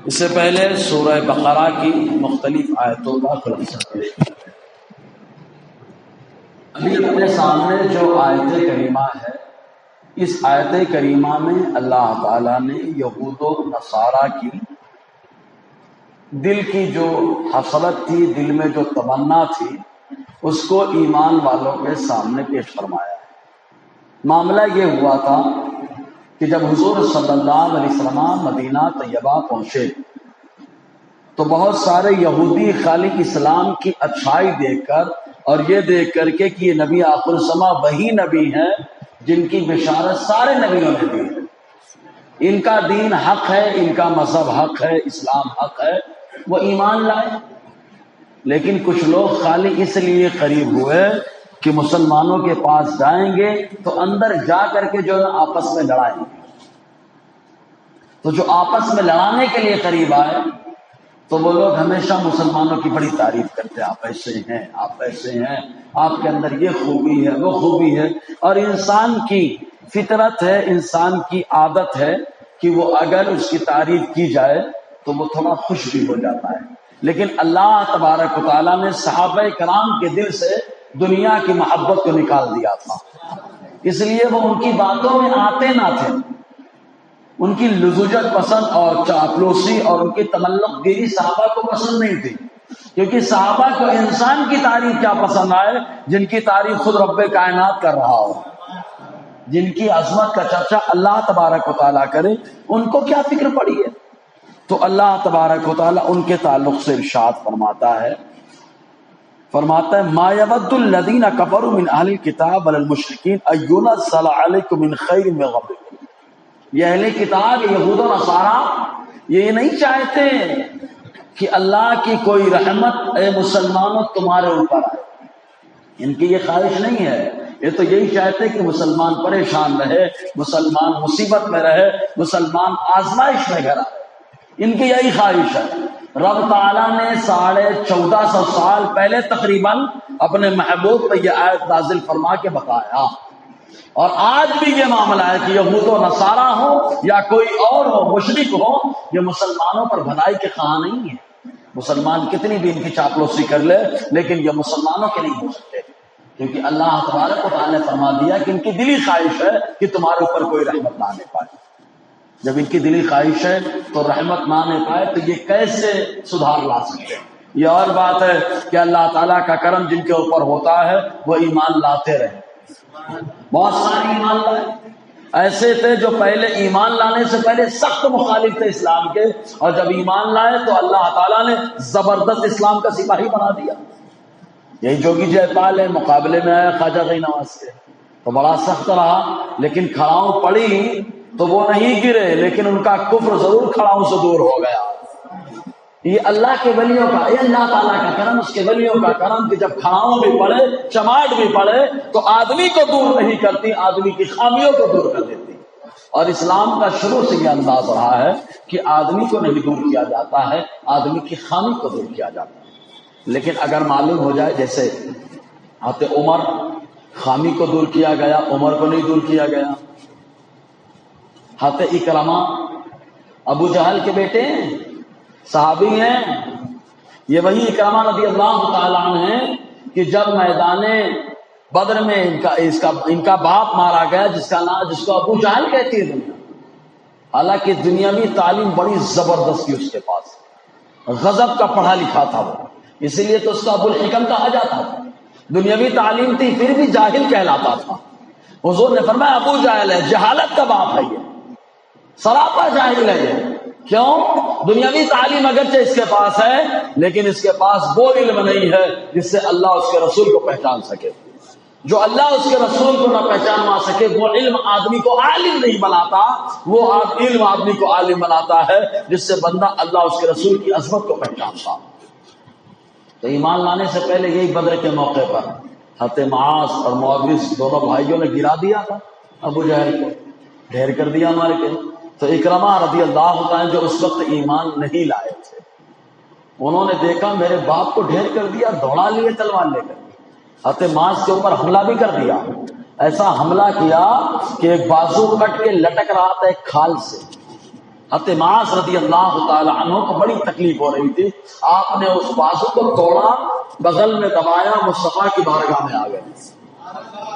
اس سے پہلے سورہ بقرہ کی مختلف آیتوں کا خلاصہ پیش کیا ہے۔ ابھی اپنے سامنے جو آیت کریمہ ہے، اس آیت کریمہ میں اللہ تعالیٰ نے یہود و نصارہ کی دل کی جو حسرت تھی، دل میں جو تمنا تھی، اس کو ایمان والوں کے سامنے پیش فرمایا ہے۔ معاملہ یہ ہوا تھا کہ جب حضور صلی اللہ علیہ وسلم مدینہ طیبہ پہنچے تو بہت سارے یہودی خالی اسلام کی اچھائی دیکھ کر اور یہ دیکھ کر کے کہ یہ نبی آخر الزماں وہی نبی ہیں جن کی بشارت سارے نبیوں نے دی ہے، ان کا دین حق ہے، ان کا مذہب حق ہے، اسلام حق ہے، وہ ایمان لائے۔ لیکن کچھ لوگ خالی اس لیے قریب ہوئے کہ مسلمانوں کے پاس جائیں گے تو اندر جا کر کے جو آپس میں لڑائیں گے، تو جو آپس میں لڑانے کے لیے قریب آئے تو وہ لوگ ہمیشہ مسلمانوں کی بڑی تعریف کرتے ہیں، آپ ایسے ہیں، آپ ایسے ہیں، آپ کے اندر یہ خوبی ہے، وہ خوبی ہے۔ اور انسان کی فطرت ہے، انسان کی عادت ہے کہ وہ اگر اس کی تعریف کی جائے تو وہ تھوڑا خوش بھی ہو جاتا ہے۔ لیکن اللہ تبارک و تعالیٰ نے صحابہ کرام کے دل سے دنیا کی محبت کو نکال دیا تھا، اس لیے وہ ان کی باتوں میں آتے نہ تھے۔ ان کی لزوجت پسند اور چاپلوسی اور ان کی تملق گیری صحابہ کو پسند نہیں تھی، کیونکہ صحابہ کو انسان کی تعریف کیا پسند آئے جن کی تعریف خود رب کائنات کر رہا ہو، جن کی عظمت کا چرچا اللہ تبارک و تعالیٰ کرے، ان کو کیا فکر پڑی ہے۔ تو اللہ تبارک و تعالیٰ ان کے تعلق سے ارشاد فرماتا ہے ما یود الذین کفروا من اہل الکتاب ولا المشرکین ان ینزل علیکم من خیر من ربکم۔ یہ اہل کتاب یہود و نصارہ یہ نہیں چاہتے کہ اللہ کی کوئی رحمت اے مسلمانوں تمہارے اوپر آئے، ان کی یہ خواہش نہیں ہے، یہ تو یہی چاہتے کہ مسلمان پریشان رہے، مسلمان مصیبت میں رہے، مسلمان آزمائش میں گھرا رہے، ان کی یہی خواہش ہے۔ رب تعالیٰ نے 1450 سال پہلے تقریباً اپنے محبوب پہ یہ آیت نازل فرما کے بتایا، اور آج بھی یہ معاملہ ہے کہ یہود و نصارہ ہو یا کوئی اور ہو، مشرک ہو، یہ مسلمانوں پر بھلائی کے خواہاں نہیں ہے۔ مسلمان کتنی بھی ان کی چاپلوسی کر لے لیکن یہ مسلمانوں کے نہیں ہو سکتے، کیونکہ اللہ تبارک و تعالیٰ نے فرما دیا کہ ان کی دلی خواہش ہے کہ تمہارے اوپر کوئی رحمت نہ آنے پائے۔ جب ان کی دلی خواہش ہے تو رحمت نہ آنے پائے تو یہ کیسے سدھار لا سکتے ہیں؟ یہ اور بات ہے کہ اللہ تعالیٰ کا کرم جن کے اوپر ہوتا ہے وہ ایمان لاتے رہے۔ بہت سارے ایمان لائے، ایسے تھے جو پہلے ایمان لانے سے پہلے سخت مخالف تھے اسلام کے، اور جب ایمان لائے تو اللہ تعالیٰ نے زبردست اسلام کا سپاہی بنا دیا۔ یہی جوگی جے پال ہے، مقابلے میں آیا خواجہ غنی نواز کے، تو بڑا سخت رہا، لیکن کھڑاؤں پڑی تو وہ نہیں گرے، لیکن ان کا کفر ضرور کھڑاؤں سے دور ہو گیا۔ یہ اللہ کے ولیوں کا، یہ اللہ تعالیٰ کا کرم، اس کے ولیوں کا کرم کہ جب کھڑاؤں بھی پڑے، چماٹ بھی پڑے تو آدمی کو دور نہیں کرتی، آدمی کی خامیوں کو دور کر دیتی۔ اور اسلام کا شروع سے یہ انداز رہا ہے کہ آدمی کو نہیں دور کیا جاتا ہے، آدمی کی خامی کو دور کیا جاتا ہے۔ لیکن اگر معلوم ہو جائے جیسے حضرت عمر، خامی کو دور کیا گیا، عمر کو نہیں دور کیا گیا۔ حضرت اکرمہ ابو جہل کے بیٹے ہیں، صحابی ہیں، یہ وہی اکرمہ رضی اللہ تعالیٰ عنہ ہیں کہ جب میدان بدر میں ان کا باپ مارا گیا جس کو ابو جہل کہتی ہے دنیا، حالانکہ دنیاوی تعلیم بڑی زبردست تھی اس کے پاس، غضب کا پڑھا لکھا تھا وہ، اسی لیے تو اس کو ابو الحکم کہا جاتا تھا۔ دنیاوی تعلیم تھی پھر بھی جاہل کہلاتا تھا۔ حضور نے فرمایا ابو جہل ہے، جہالت کا باپ ہے، یہ سراپا جاہل ہے۔ یہ کیوں؟ دنیاوی تعلیم اگرچہ اس کے پاس ہے لیکن اس کے پاس وہ علم نہیں ہے جس سے اللہ اس کے رسول کو پہچان سکے۔ جو اللہ اس کے رسول کو نہ پہچان سکے وہ علم آدمی کو عالم نہیں بناتا، وہ علم آدمی کو عالم بناتا ہے جس سے بندہ اللہ اس کے رسول کی عظمت کو پہچانتا۔ تو ایمان لانے سے پہلے یہی بدر کے موقع پر حضرت معاذ اور معوذ دونوں بھائیوں نے گرا دیا تھا ابو جہل کو، ڈھیر کر دیا ہمارے کے۔ تو اکرمہ رضی اللہ عنہ جو اس وقت ایمان نہیں لائے تھے، انہوں نے دیکھا میرے باپ کو ڈھیر کر دیا، دوڑا لیے تلوار لے کر، حضرت معاذ کے اوپر حملہ بھی کر دیا۔ ایسا حملہ کیا کہ ایک بازو کٹ کے لٹک رہا تھا ایک کھال سے، حضرت معاذ رضی اللہ تعالی عنہ کو بڑی تکلیف ہو رہی تھی، آپ نے اس بازو کو توڑا، بغل میں دبایا، مصطفیٰ کی بارگاہ میں آ گئے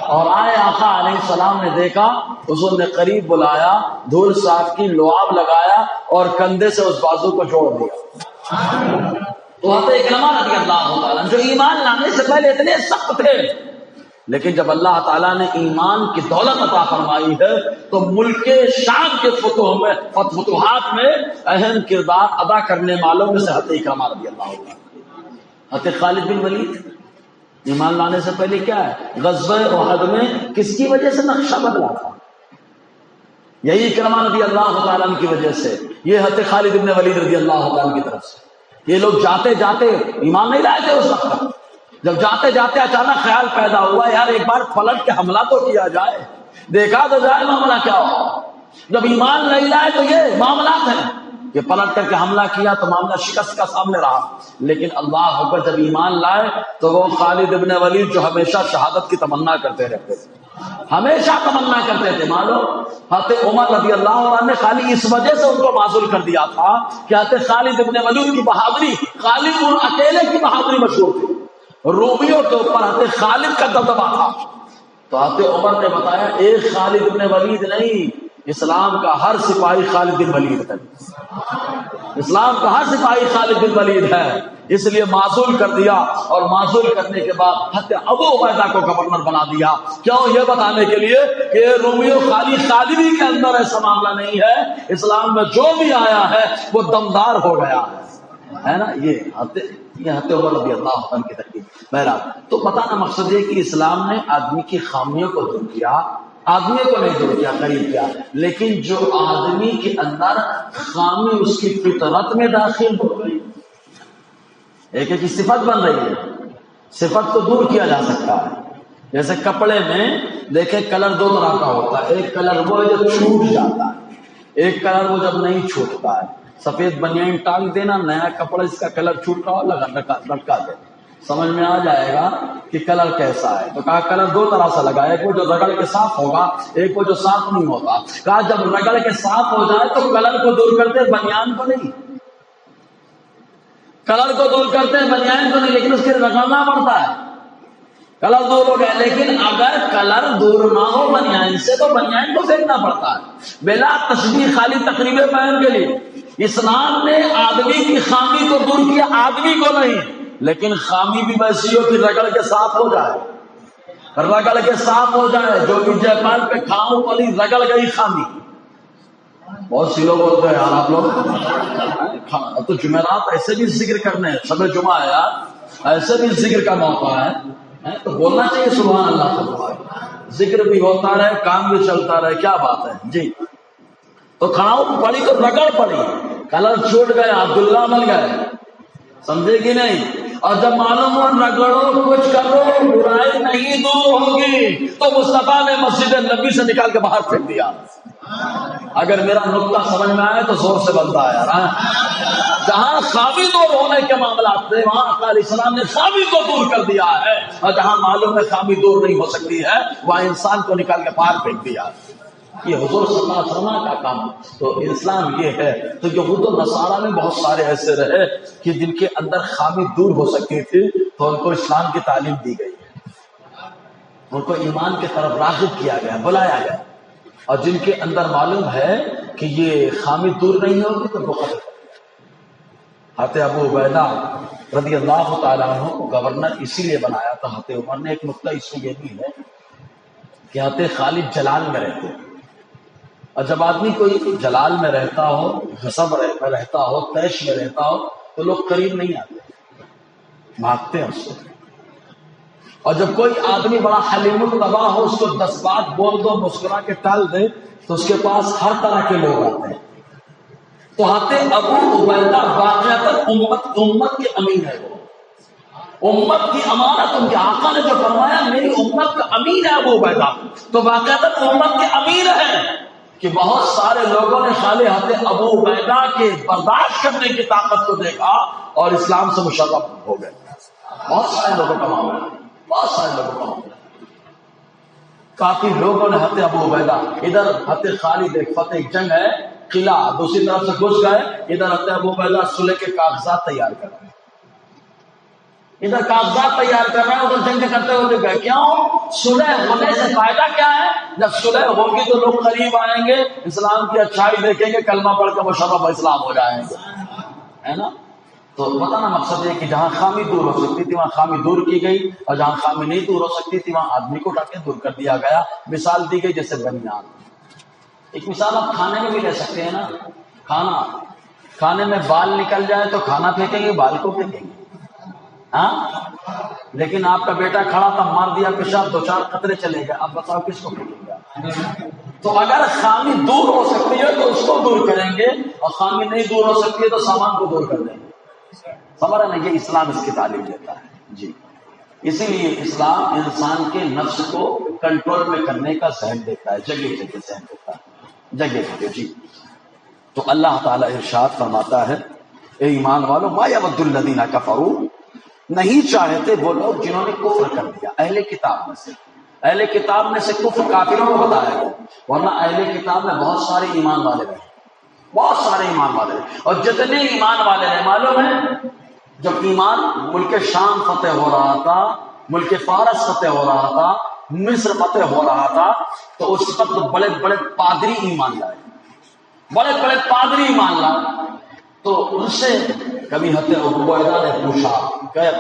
اور آئے آقا علیہ السلام نے دیکھا، حضور نے قریب بلایا، دھول صاف کی، لعاب لگایا اور کندھے سے اس بازو کو جوڑ دیا۔ تو حضرت اکرمہ رضی اللہ تعالیٰ جو ایمان لانے سے پہلے اتنے سخت تھے، لیکن جب اللہ تعالیٰ نے ایمان کی دولت عطا فرمائی ہے تو ملک شام کے فتوحات میں اہم کردار ادا کرنے والوں میں سے حضرت اکرمہ رضی اللہ تعالیٰ۔ حضرت خالد بن ولید ایمان لانے سے پہلے کیا ہے، غزوہ احد میں کس کی وجہ سے نقشہ بدلا تھا؟ یہی اکرمہ رضی اللہ تعالیٰ کی وجہ سے، یہ حضرت خالد بن ولید رضی اللہ تعالیٰ کی طرف سے۔ یہ لوگ جاتے جاتے ایمان نہیں لائے تھے اس وقت، جب جاتے جاتے اچانک خیال پیدا ہوا یار ایک بار پلٹ کے حملہ تو کیا جائے، دیکھا تو جائے معاملہ کیا ہو۔ جب ایمان نہیں لائے تو یہ معاملات ہیں کہ پلٹ کر کے حملہ کیا تو معاملہ شکست کا سامنے رہا، لیکن اللہ اکبر جب ایمان لائے تو وہ خالد ابن ولید جو ہمیشہ شہادت کی تمنا کرتے رہتے تھے، ہمیشہ تمنا کرتے تھے، معلوم حضرت عمر رضی اللہ عنہ نے خالی اس وجہ سے ان کو معزول کر دیا تھا کہ حضرت خالد ابن ولید کی بہادری، خالد ان اکیلے کی بہادری مشہور تھی، رومیوں کے اوپر حضرت خالد کا دبدبا تھا۔ تو حضرت عمر نے بتایا ایک خالد ابن ولید نہیں، اسلام کا ہر سپاہی خالد بن ولید ہے، اسلام کا ہر سپاہی خالد بن ولید ہے، اس لیے معزول کر دیا، اور معزول کرنے کے بعد حضرت ابو عبیدہ کو گورنر بنا دیا۔ کیوں؟ یہ بتانے کے لیے کہ رومیوں خالی خالدی کے اندر ایسا معاملہ نہیں ہے، اسلام میں جو بھی آیا ہے وہ دمدار ہو گیا ہے نا۔ یہ حضرت عمر رضی اللہ عنہ کی ترکیب۔ بہرحال تو بتانا مقصد یہ کہ اسلام نے آدمی کی خامیوں کو دور کیا، آدمی کو نہیں دور کیا، قریب کیا، لیکن جو آدمی کے اندر خامی اس کی فطرت میں داخل ہو گئی، ایک ایک صفت بن رہی ہے، صفت کو دور کیا جا سکتا ہے۔ جیسے کپڑے میں دیکھیں کلر دو طرح کا ہوتا ہے، ایک کلر وہ ہے جو چھوٹ جاتا ہے، ایک کلر وہ جب نہیں چھوٹتا ہے۔ سفید بنیان ٹانگ دینا، نیا کپڑا اس کا کلر چھوٹ رہا ہو لٹکا دے، سمجھ میں آ جائے گا کہ کلر کیسا ہے۔ تو کہا کلر دو طرح سے لگا، ایک وہ جو رگڑ کے صاف ہوگا، ایک وہ جو صاف نہیں ہوتا۔ کہا جب رگڑ کے صاف ہو جائے تو کلر کو دور کرتے، بنیان کو نہیں، کلر کو دور کرتے ہیں بنیان کو نہیں، لیکن اس کے رگڑنا پڑتا ہے، کلر دور ہو گیا۔ لیکن اگر کلر دور نہ ہو بنیان سے تو بنیان کو پھینکنا پڑتا ہے، بلا تشبیہ، خالی تقریب بیان کے لیے۔ اسلام نے آدمی کی خامی کو دور کیا، آدمی کو نہیں، لیکن خامی بھی ویسی ہو کہ رگڑ کے صاف ہو جائے، رگڑ کے صاف ہو جائے۔ جو وجے پال پہ کھاؤں والی رگڑ گئی خامی، بہت سی لوگ ہوتے ہیں یار آپ لوگ تو جمعرات ایسے بھی ذکر کرنے ہیں، شب جمعہ ہے یار، ایسے بھی ذکر کا موقع ہے تو بولنا چاہیے سبحان اللہ، ذکر بھی ہوتا رہے، کام بھی چلتا رہے، کیا بات ہے جی۔ تو کھاؤں پڑی تو رگڑ پڑی، کلر چھوٹ گیا، عبداللہ مل گئے، سمجھے کہ نہیں؟ اور جب معلوم ہو رگڑو کچھ کرو برائی نہیں دور ہوگی تو مصطفیٰ نے مسجد نبی سے نکال کے باہر پھینک دیا۔ اگر میرا نقطہ سمجھ میں آئے تو زور سے بنتا ہے یار۔ جہاں خامی دور ہونے کے معاملات تھے وہاں آقا علیہ السلام نے خامی کو دور کر دیا ہے، اور جہاں معلوم ہے خامی دور نہیں ہو سکتی ہے وہاں انسان کو نکال کے باہر پھینک دیا۔ یہ حضور صلی اللہ علیہ وسلم کا کام۔ تو اسلام یہ ہے۔ تو یہود و نصارہ میں بہت سارے ایسے رہے کہ جن کے اندر خامی دور ہو سکتی تھی تو ان کو اسلام کی تعلیم دی گئی، ان کو ایمان کی طرف راغب کیا گیا، بلایا گیا، اور جن کے اندر معلوم ہے کہ یہ خامی دور نہیں ہوگی تو وہ ختم۔ حضرت ابو عبیدہ رضی اللہ تعالیٰ عنہ کو گورنر اسی لیے بنایا تھا حضرت عمر نے۔ ایک نقطہ اس میں یہ بھی ہے کہ حضرت خالد جلال میں رہتے، اور جب آدمی کوئی جلال میں رہتا ہو، غصب میں رہتا ہو، تیش میں رہتا ہو تو لوگ قریب نہیں آتے، بھاگتے ہیں اس سے۔ اور جب کوئی آدمی بڑا حلیم الطبع ہو، اس کو 10 بات بول دو، مسکرا کے ٹال دے تو اس کے پاس ہر طرح کے لوگ آتے ہیں۔ تو حضرت ابو عبیدہ واقعتاً امت کے امین ہے، وہ امت کی امانت ان کے آقا نے جو فرمایا میری امت کا امین ہے ابو عبیدہ، تو واقعتاً امت کے امین ہیں کہ بہت سارے لوگوں نے خالی حضرت ابو عبیدہ کے برداشت کرنے کی طاقت کو دیکھا اور اسلام سے مشرف ہو گئے۔ بہت سارے لوگوں کا معاملہ، بہت سارے لوگوں کا معاملہ، کافی لوگوں نے حضرت ابو عبیدہ، ادھر حضرت خالد ایک فتح ایک جنگ ہے قلعہ، دوسری طرف سے گھس گئے، ادھر حضرت ابو عبیدہ صلح کے کاغذات تیار کر رہے ہیں، ادھر کاغذات تیار کر رہے ہیں، ادھر جنگ کرتے ہوئے گئے. کیوں؟ صلح ہونے سے فائدہ کیا ہے؟ جب صلح ہوگی تو لوگ قریب آئیں گے، اسلام کی اچھائی دیکھیں گے، کلمہ پڑھ کے مشرف اسلام ہو جائیں گے، ہے نا. تو بتانا مقصد ہے کہ جہاں خامی دور ہو سکتی تھی وہاں خامی دور کی گئی، اور جہاں خامی نہیں دور ہو سکتی تھی وہاں آدمی کو اٹھا کے دور کر دیا گیا. مثال دی گئی جیسے بنیاد. ایک مثال آپ کھانے میں بھی لے سکتے ہیں نا. کھانے میں بال نکل جائے تو کھانا پھینکیں گے، بال کو پھینکیں گے؟ ہاں. لیکن آپ کا بیٹا کھڑا تھا، مار دیا پیشاب، 2-4 قطرے چلے گئے، آپ بتاؤ کس کو پھینکیں گے؟ تو اگر خامی دور ہو سکتی ہے تو اس کو دور کریں گے، اور خامی نہیں دور ہو سکتی ہے تو سامان کو دور کر دیں گے. خبر ہے نا، یہ اسلام اس کی تعلیم دیتا ہے جی. اسی لیے اسلام انسان کے نفس کو کنٹرول میں کرنے کا ذہن دیتا ہے، جگہ جگہ ذہن دیتا ہے، جگہ جگہ جی. تو اللہ تعالیٰ ارشاد فرماتا ہے، اے ایمان والو، ما یود الذین کفروا، نہیں چاہتے وہ لوگ جنہوں نے کفر کر دیا. اہل کتاب میں سے، اہل کتاب میں سے کفر کافروں کو بتایا گیا، ورنہ اہل کتاب میں بہت سارے ایمان والے رہے، بہت سارے ایمان والے رہے. اور جتنے ایمان والے رہے معلوم ہے، جب ایمان ملک شام فتح ہو رہا تھا، ملک فارس فتح ہو رہا تھا، مصر فتح ہو رہا تھا، تو اس وقت بڑے بڑے پادری ایمان لائے، بڑے بڑے پادری ایمان لائے. تو ان سے کبھی حضرت ابو عبیدہ نے پوچھا،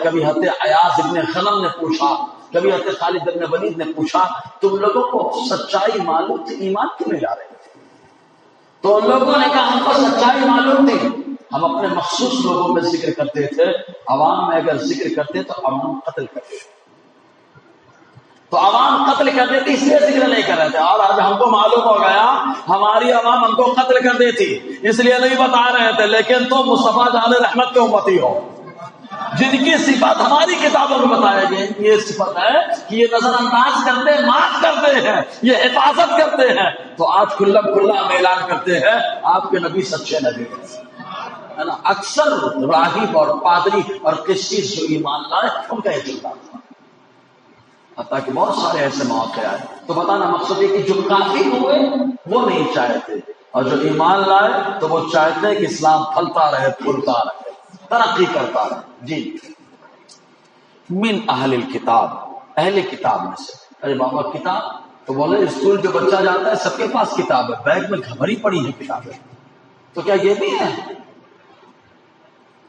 کبھی حضرت ایاز ابن خنم نے پوچھا، کبھی حضرت خالد ابن ولید نے پوچھا، تم لوگوں کو سچائی معلوم تھی، ایمان کیوں نہیں لا رہے تھے؟ تو ان لوگوں نے کہا ہم کو سچائی معلوم تھی، ہم اپنے مخصوص لوگوں میں ذکر کرتے تھے، عوام میں اگر ذکر کرتے تو عوام قتل کرتے، تو عوام قتل کر دیتی، اس لیے ذکر نہیں کر رہے تھے. اور آج ہم کو معلوم ہو گیا ہماری عوام ہم کو قتل کر دیتی، اس لیے نہیں بتا رہے تھے. لیکن تم مصطفیٰ جان رحمت کے امتی ہو، جن کی صفات ہماری کتابوں میں بتایا گیا، یہ صفت ہے کہ یہ نظر انداز کرتے ہیں، معاف کرتے ہیں، یہ حفاظت کرتے ہیں. تو آج کھلا کھلا ہم اعلان کرتے ہیں آپ کے نبی سچے نبی ہے نا. اکثر راہب اور پادری اور قسیس جو ایمان لائے ان کا یہ چلتا تھا، حتیٰ کہ بہت سارے ایسے مواقع آئے. تو بتانا مقصد یہ کہ جو کافر ہوئے وہ نہیں چاہتے، اور جو ایمان لائے تو وہ چاہتے ہیں کہ اسلام پھلتا رہے، پھولتا رہے، ترقی کرتا رہے جی. من اہل الکتاب، اہل کتاب میں سے. ارے بابا کتاب تو بولے اسکول جو بچہ جاتا ہے سب کے پاس کتاب ہے، بیگ میں بھری پڑی ہے کتابیں، تو کیا یہ بھی ہے؟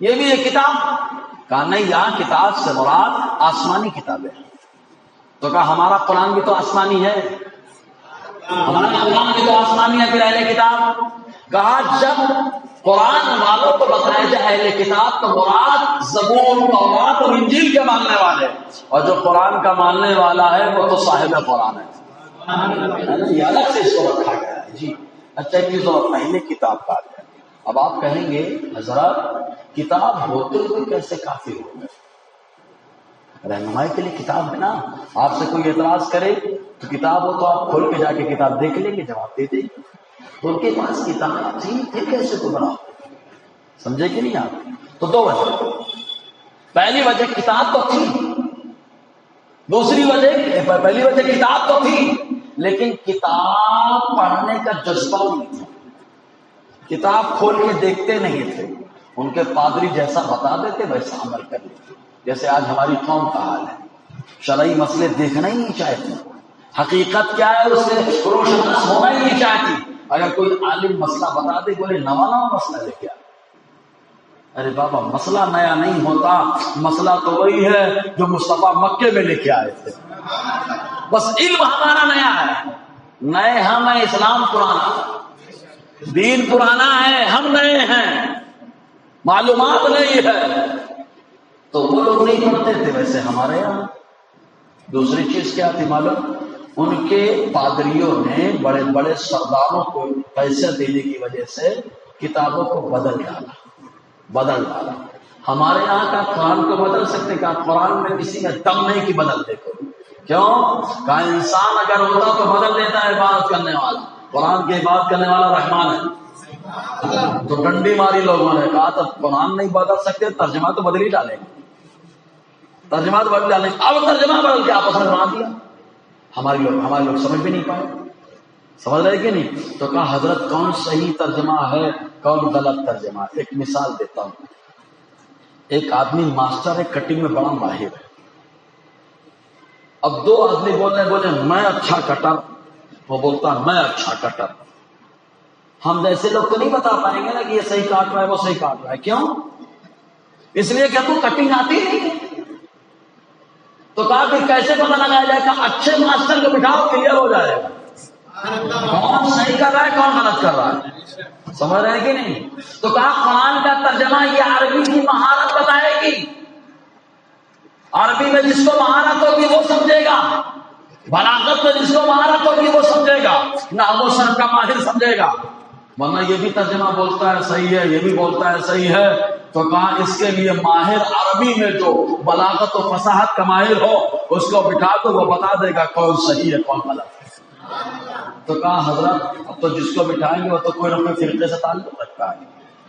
یہ بھی ہے کتاب؟ کہا نہیں، یہاں کتاب سے مراد آسمانی کتابیں. تو کہا ہمارا قرآن بھی تو آسمانی ہے، ہمارا قرآن بھی تو آسمانی ہے، پھر اہل کتاب؟ کہا جب قرآن والوں کو بتایا جائے اہل کتاب تو مراد زبور، تورات اور انجیل کے ماننے والے، اور جو قرآن کا ماننے والا ہے وہ تو صاحب قرآن ہے. یہ الگ سے اس کو رکھا گیا ہے جی. اچھا ایک چیز اور، اہل کتاب کا ہے. اب آپ کہیں گے حضرات کتاب ہوتے ہوئے کیسے کافر ہو گئے؟ رہنمائی کے لیے کتاب ہے نا. آپ سے کوئی اعتراض کرے تو کتاب ہو تو آپ کھول کے جا کے کتاب دیکھ لیں گے، جواب دے دیں گے. تو ان کے پاس کتاب تھی، پھر کیسے گمراہ؟ سمجھے کہ نہیں آپ؟ تو دو وجہ. پہلی وجہ کتاب تو تھی، دوسری وجہ، پہلی وجہ کتاب تو تھی لیکن کتاب پڑھنے کا جذبہ نہیں تھا، کتاب کھول کے دیکھتے نہیں تھے. ان کے پادری جیسا بتا دیتے ویسا عمل کر لیتے. جیسے آج ہماری قوم کا حال ہے، شرعی مسئلے دیکھنا ہی نہیں چاہتی، حقیقت کیا ہے اس سے روشن ہونا ہی نہیں چاہتی. اگر کوئی عالم مسئلہ بتا دے بولے نوا مسئلہ لے کے آ. ارے بابا مسئلہ نیا نہیں ہوتا، مسئلہ تو وہی ہے جو مصطفیٰ مکے میں لے کے آئے تھے، بس علم ہمارا نیا ہے. نئے ہم ہیں، اسلام پرانا، دین پرانا ہے، ہم نئے ہیں، معلومات نہیں ہے. تو وہ لوگ نہیں پڑھتے تھے ویسے ہمارے یہاں. دوسری چیز کیا تھی معلوم؟ ان کے پادریوں نے بڑے بڑے سرداروں کو پیسے دینے کی وجہ سے کتابوں کو بدل ڈالا. ہمارے یہاں کا قرآن کو بدل سکتے کا؟ قرآن میں کسی نے دم نہیں کی بدل دے کو. کیوں؟ کہا انسان اگر ہوتا تو بدل دیتا ہے عبادت کرنے والا، قرآن کی عبادت کرنے والا رحمان ہے. تو ڈنڈی ماری لوگوں نے، کہا تو قرآن نہیں بدل سکتے، ترجمہ تو بدل ہی ڈالیں گے، ترجمہ تو بدل ڈالیں گے. اب ترجمہ بدل کے آپس میں بنا دیا. ہمارے لوگ سمجھ بھی نہیں پائے. سمجھ رہے کہ نہیں؟ تو کہا حضرت کون صحیح ترجمہ ہے کون غلط ترجمہ ہے؟ ایک مثال دیتا ہوں. ایک آدمی ماسٹر ہے، کٹنگ میں بڑا ماہر ہے. اب دو آدمی بولے میں اچھا کٹر، وہ بولتا میں اچھا کٹر. ہم جیسے لوگ تو نہیں بتا پائیں گے نا کہ یہ صحیح کاٹ رہا ہے وہ صحیح کاٹ رہا ہے. کیوں؟ اس لیے کہ تو کٹنگ آتی نہیں. تو کہا کہ کیسے پتہ لگایا جائے گا؟ اچھے ماسٹر کو بٹھاؤ، کلیئر ہو جائے گا کون صحیح کر رہا ہے کون غلط کر رہا ہے. سمجھ رہے ہیں کہ نہیں؟ تو کہا قرآن کا ترجمہ یہ عربی کی مہارت بتائے گی. عربی میں جس کو مہارت ہوگی وہ سمجھے گا، بلاغت میں جس کو مہارت ہوگی وہ سمجھے گا، نحو صرف کا ماہر سمجھے گا. ورنہ یہ بھی ترجمہ بولتا ہے صحیح ہے، یہ بھی بولتا ہے صحیح ہے. تو کہا اس کے لیے ماہر عربی میں جو بلاغت و فصاحت کا ماہر ہو اس کو بٹھا دو، وہ بتا دے گا کون صحیح ہے کون غلط ہے. تو کہا حضرت اب تو جس کو بٹھائیں گے وہ تو کوئی نہ کوئی فرقے سے تعلق رکھتا ہے.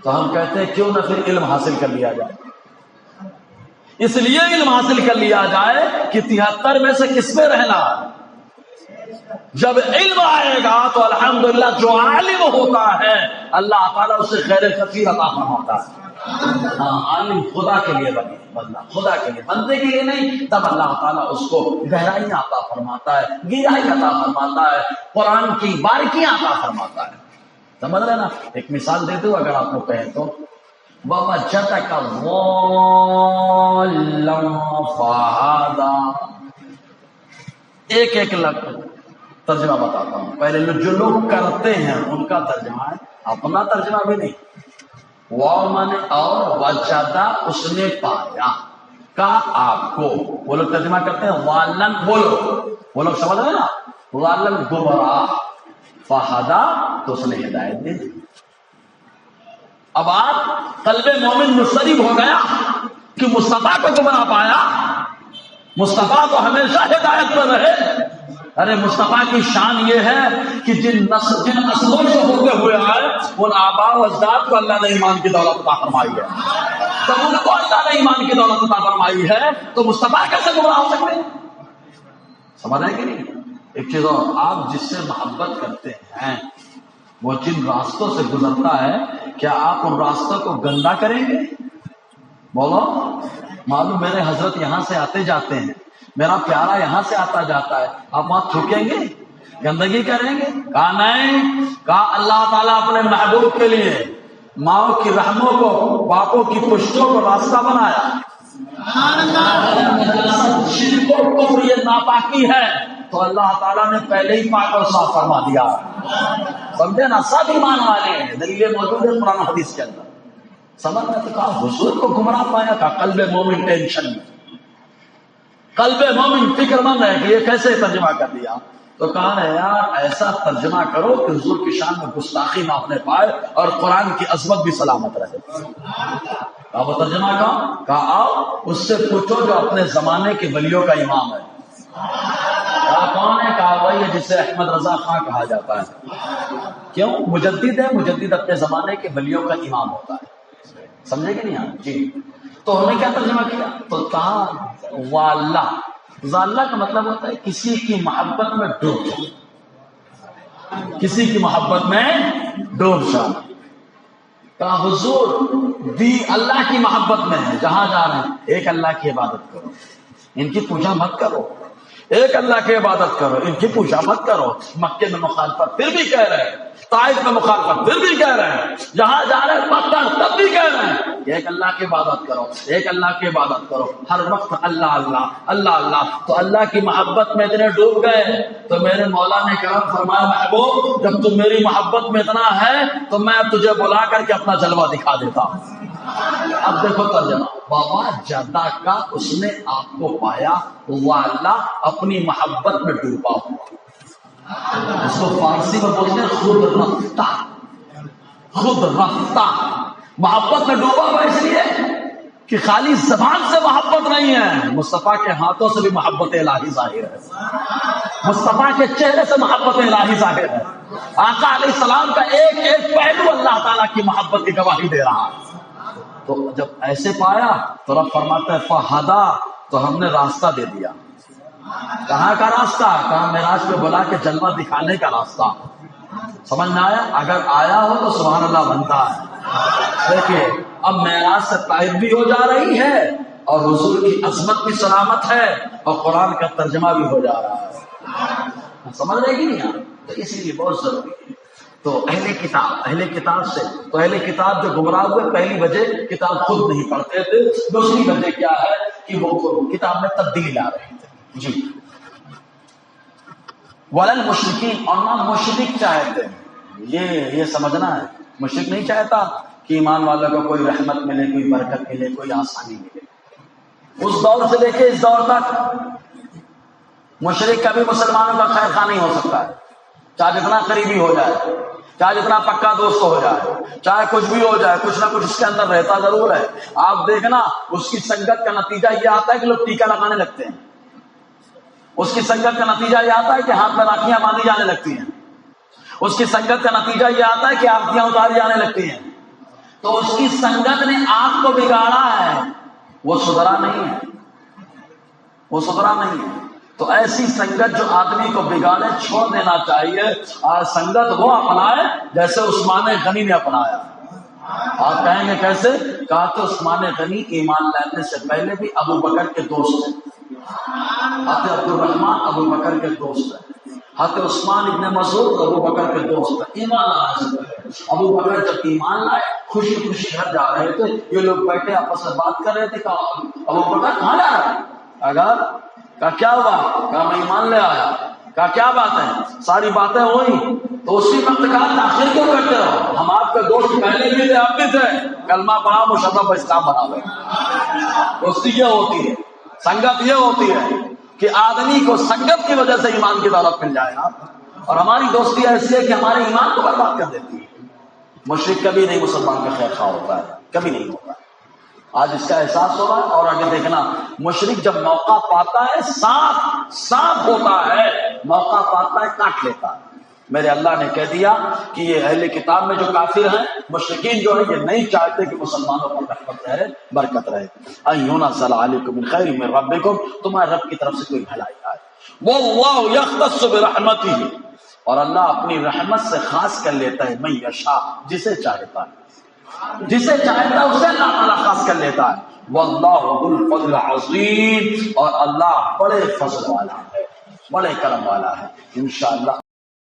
تو ہم کہتے ہیں کیوں نہ پھر علم حاصل کر لیا جائے. اس لیے علم حاصل کر لیا جائے کہ 73 میں سے کس میں رہنا. جب علم آئے گا تو الحمدللہ جو عالم ہوتا ہے اللہ تعالیٰ اسے خیر کثیر عطا فرماتا ہے. ہاں عالم خدا کے لیے بنے، بندہ خدا کے لیے، بندے کے لیے نہیں. تب اللہ تعالیٰ اس کو گہرائی عطا فرماتا ہے، گہرائی عطا فرماتا ہے، قرآن کی باریکیاں عطا فرماتا ہے. سمجھ رہے نا؟ ایک مثال دے دوں اگر آپ کو کہیں تو وَوَجَدَكَ ضَالًّا فَهَدَىٰ. ایک لفظ ترجمہ بتاتا ہوں. پہلے جو لوگ کرتے ہیں ان کا ترجمہ ہے، اپنا ترجمہ بھی نہیں. وَمَنْ اور وَجَدَ اس نے پایا، کا آپ کو. وہ لوگ ترجمہ کرتے ہیں والن، وہ لوگ سمجھ رہے نا، والن گمراہ، فہدا تو اس نے ہدایت دے دی. اب آپ قلب مومن مستریب ہو گیا کہ مصطفیٰ کو گمراہ پایا. مصطفیٰ تو ہمیشہ ہدایت پر رہے. ارے مصطفیٰ کی شان یہ ہے کہ جن نسلوں سے ہوتے ہوئے آئے ان آباء و اجداد کو اللہ نے ایمان کی دولت عطا فرمائی ہے. جب ان کو اللہ نے ایمان کی دولت عطا فرمائی ہے تو مصطفیٰ کیسے گمراہ ہو سکتے ہیں؟ سمجھ رہے کہ نہیں؟ ایک چیز اور، آپ جس سے محبت کرتے ہیں وہ جن راستوں سے گزرتا ہے کیا آپ ان راستوں کو گندا کریں گے؟ بولو. معلوم میرے حضرت یہاں سے آتے جاتے ہیں، میرا پیارا یہاں سے آتا جاتا ہے، آپ وہاں تھوکیں گے، گندگی کریں گے؟ کہا نہیں. کہا اللہ تعالیٰ اپنے محبوب کے لیے ماؤں کی رحموں کو، باپوں کی پشتوں کو راستہ بنایا. یہ ناپاکی ہے تو اللہ تعالیٰ نے پہلے ہی پاک اور صاف فرما دیا. سمجھے نا؟ سب ایمان والے ہیں، دلیل موجود ہے قرآن حدیث کے اندر. سمجھ میں تو کہا حضور کو گمراہ پایا. کہا قلب مومن ٹینشن میں، قلب مومن فکر مند ہے کہ یہ کیسے ترجمہ کر دیا. تو کہا ہے یار ایسا ترجمہ کرو کہ حضور کی شان میں گستاخی نہ ہونے پائے اور قرآن کی عظمت بھی سلامت رہے. کہا وہ ترجمہ کہا آؤ اس سے پوچھو جو اپنے زمانے کے ولیوں کا امام ہے. کہا کون ہے؟ کہا وہی ہے جسے احمد رضا خان کہا جاتا ہے. کیوں؟ مجدد ہے، مجدد اپنے زمانے کے ولیوں کا امام ہوتا ہے. سمجھے کہ نہیں آپ؟ جی. تو ہم نے کیا ترجمہ کیا؟ تو کہا واللہ. ضالہ کا مطلب ہوتا ہے کسی کی محبت میں ڈوب جانا، کسی کی محبت میں ڈوب جانا. کہا حضور دی اللہ کی محبت میں ہے، جہاں جا رہے ہیں ایک اللہ کی عبادت کرو، ان کی پوجا مت کرو. ایک اللہ کی عبادت کرو، ان کی پوجا مت کرو. مکے میں مخالفت پھر بھی کہہ رہے ہیں، طائف میں مخالفت پھر بھی کہہ رہے ہیں، جہاں جا رہے ہیں مکہ تب بھی کہہ رہے ہیں ایک اللہ کی عبادت کرو، ایک اللہ کی عبادت کرو. ہر وقت اللہ اللہ اللہ اللہ. تو اللہ کی محبت میں اتنے ڈوب گئے تو میرے مولا نے کرم فرمایا محبوب جب تم میری محبت میں اتنا ہے تو میں تجھے بلا کر کے اپنا جلوہ دکھا دیتا ہوں. اب دیکھو ترجمہ. بابا جدا کا اس نے آپ کو پایا، والا اپنی محبت میں ڈوبا ہوا. اس کو فارسی میں بولتے ہیں خود رفتہ. خود رفتہ محبت میں ڈوبا ہوا اس لیے کہ خالی زبان سے محبت نہیں ہے، مصطفیٰ کے ہاتھوں سے بھی محبت الہی ظاہر ہے، مصطفیٰ کے چہرے سے محبت الہی ظاہر ہے. آقا علیہ السلام کا ایک ایک پہلو اللہ تعالیٰ کی محبت کی گواہی دے رہا ہے. تو جب ایسے پایا تو رب فرماتا ہے فہدا، تو ہم نے راستہ دے دیا. کہاں کا راستہ؟ کہاں معراج پہ بلا کے جلوہ دکھانے کا راستہ. سمجھ میں آیا؟ اگر آیا ہو تو سبحان اللہ بنتا ہے۔ دیکھیے اب معراج سے طائف بھی ہو جا رہی ہے اور حضور کی عظمت بھی سلامت ہے اور قرآن کا ترجمہ بھی ہو جا رہا ہے۔ سمجھ رہے کہ نہیں آپ؟ تو اس لیے بہت ضروری ہے۔ تو اہل کتاب سے تو اہل کتاب جو گمراہ ہوئے پہلی وجہ کتاب خود نہیں پڑھتے تھے، دوسری وجہ کیا ہے کہ وہ کتاب میں تبدیلی لا رہے تھے۔ جی ولل مشرکین، اور نہ مشرک چاہتے ہیں، یہ سمجھنا ہے، مشرک نہیں چاہتا کہ ایمان والوں کو کوئی رحمت ملے، کوئی برکت ملے، کوئی آسانی ملے۔ اس دور سے لے کے اس دور تک مشرک کبھی مسلمانوں کا خیر خواہ نہیں ہو سکتا ہے، چاہے جتنا قریبی ہو جائے، چاہے جتنا پکا دوست ہو جائے، چاہے کچھ بھی ہو جائے، کچھ نہ کچھ اس کے اندر رہتا ضرور ہے۔ آپ دیکھنا اس کی سنگت کا نتیجہ یہ آتا ہے کہ لوگ ٹیکا لگانے لگتے ہیں، اس کی سنگت کا نتیجہ یہ آتا ہے کہ ہاتھ میں راکھیاں باندھی جانے لگتی ہیں، اس کی سنگت کا نتیجہ یہ آتا ہے کہ آرتیاں اتاری جانے لگتی ہیں۔ تو اس کی سنگت نے آپ کو بگاڑا ہے، وہ سدھرا نہیں ہے، وہ سدھرا نہیں ہے۔ تو ایسی سنگت جو آدمی کو بگاڑے چھوڑ دینا چاہیے۔ سنگت وہ اپنائے جیسے عثمان غنی نے اپنایا۔ آپ کہیں گے کیسے؟ کہا کہ عثمان غنی ایمان لانے سے پہلے بھی ابو بکر کے دوست ہیں، حضرت عبد الرحمان ابو بکر کے دوست ہیں، حضرت عثمان ابن مسعود ابو بکر کے دوست ہیں۔ ایمان لانے سے پہلے ابو بکر جب ایمان لائے خوشی خوشی گھر جا رہے تھے، یہ لوگ بیٹھے آپس میں بات کر رہے تھے، کہا ابو بکر کہاں جا رہا ہے؟ اگر کہا کیا ہوا؟ کہا میں ایمان لے آیا۔ کہا کیا بات ہے؟ ساری باتیں ہوئی۔ تو اسی وقت کہا تاخیر کیوں کرتے ہو؟ ہم آپ کے دوست پہلے بھی تھے، آپ بھی تھے، کلمہ پڑھا مشرف اسلام بنا لے۔ دوستی یہ ہوتی ہے، سنگت یہ ہوتی ہے کہ آدمی کو سنگت کی وجہ سے ایمان کی دولت مل جائے گا، اور ہماری دوستی ایسی ہے کہ ہمارے ایمان کو برباد کر دیتی ہے۔ مشرک کبھی نہیں مسلمان کا خیر خواہ ہوتا ہے، کبھی نہیں ہوتا۔ آج اس کا احساس ہو رہا ہے۔ اور آگے دیکھنا، مشرک جب موقع پاتا ہے صاف ہوتا ہے، موقع پاتا ہے کاٹ لیتا ہے۔ میرے اللہ نے کہہ دیا کہ یہ اہل کتاب میں جو کافر ہیں، مشرکین جو ہیں، یہ نہیں چاہتے کہ مسلمانوں پر رحمت رہے، برکت رہے۔ اَيُنَزَّلَ عَلَيْكُم مِّن خَيْرٍ مِّن رَّبِّكُم، تمہارے رب کی طرف سے کوئی بھلائی آئے۔ وَاللَّهُ يَخْتَصُّ بِرَحْمَتِهِ، اور اللہ اپنی رحمت سے خاص کر لیتا ہے مَن یشاء، جسے چاہتا ہے، جسے چاہتا ہے اسے اللہ تعالیٰ خاص کر لیتا ہے۔ واللہ ذو الفضل العظیم، اور اللہ بڑے فضل والا ہے، بڑے کرم والا ہے۔ انشاءاللہ